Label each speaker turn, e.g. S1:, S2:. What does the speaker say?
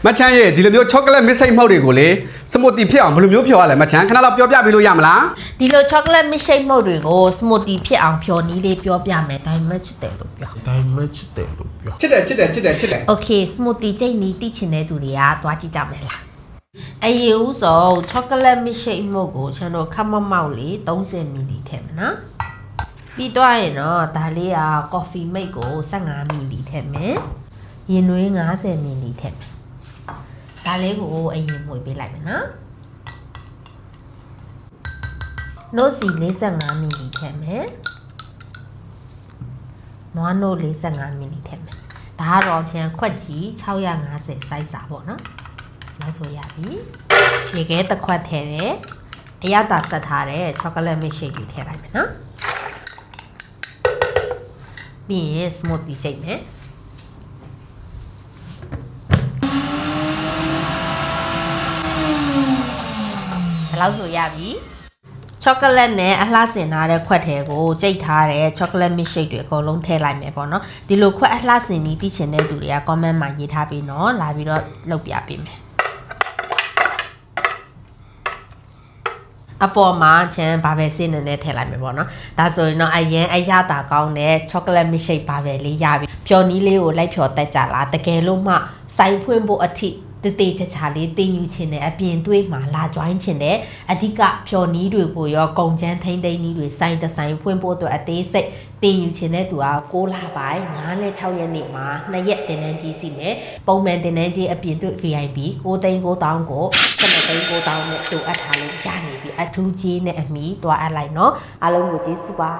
S1: မချမ်းရဲ့ဒီလိုမျိုးချောကလက်မစ်စိတ်မှုတ်တွေကိုလေစမူတီဖြစ်အောင်ဘယ်လိုမျိုးဖြော်ရလဲမချမ်းခဏလောက်ပြောပြပေးလို့ရမလား
S2: ဒီလို chocolate milkshake မှုတ်တွေကို smoothie ဖြစ်အောင်ဖြော်နည်းလေးပြောပြမယ်ဒါပေမဲ့ချစ်တယ်လို့ပြော
S1: ချစ်တယ်
S2: Okay smoothie ကျိတ်နီးတိချင်တဲ့သူတွေကသွားကြည့်ကြမယ်လားအရင်ဦးဆုံး chocolate milkshake မှုတ်ကိုကျွန်တော်ခမမောက်လေး30 ml ထည့်မယ်နော်ပြီးတော့ရင်တော့ဒါလေးက coffee mate ကို15 ml ထည့်မယ်ရင်နွေး50 ml ထည့်မယ်ဒါလေးကိုအရင်မွေပေးလိုက်မယ်နော်နို့စီ45 ml ထည့်မယ်နွားနို့45 ml ထည့်မယ်ဒါကတော့ချန်ခွက်ကြီး650 size စာပေါ့နော်နောက်ဆိုရပြီရေခဲတစ်ခွက်ထည့်တယ်အရသာဆက်ထားတဲ့ chocolate milkshake လေးထည့်လိုက်မယ်နော်ပြီးရင် smoothie ကြိတ်မယ်ဘယ်လောက်ဆိုရပြီ chocolate နဲ့အလှဆင်ထားတဲ့ခွက်ထဲကိုကြိတ်ထားတဲ့ chocolate milkshake တွေအကုန်လုံးထည့်လိုက်မယ်ပေါ့နော်ဒီလိုခွက်အလှဆင်ပြီးသိချင်တဲ့သူတွေက comment မှာရေးထားပြီးနော်လာပြီးတော့လုပ်ပြပေးမယ်အပေါ်မှာချမ်းဘာပဲစင်းနေထည့်လိုက်မယ်ပေါ့နော်ဒါဆိုရင်တော့အရင်အရသာကောင်းတဲ့ chocolate milkshake ဘာပဲလေးရပြီဖြော်နီးလေးကိုလိုက်ဖြော်တက်ကြလားတကယ်လို့မှစိုင်းဖွင့်ဖို့အထိတေးချာချာလေးတင်ယူခြင်းနဲ့အပြင်သွေးမှာလာ join ခြင်းနဲ့အဓိကဖြော်နီးတွေကိုရောကုံချမ်းထိမ့်သိမ်းနီးတွေစိုင်းတဆိုင်ဖွင့်ဖို့အတွက်အသေးစိတ်တင်ယူခြင်းနဲ့သူက6လပိုင်း9နဲ့6ရက်နေ့မှာ2ရက်တင်တန်းကြီးစီနဲ့ပုံမှန်တင်တန်းကြီးအပြင်သွေး VIP 9,900ကို7,900နဲ့ကြိုအပ်ထားလို့ရနေပြီအထူးကြီးနဲ့အမီသွားအပ်လိုက်နော်အားလုံးကိုကျေးဇူးပါ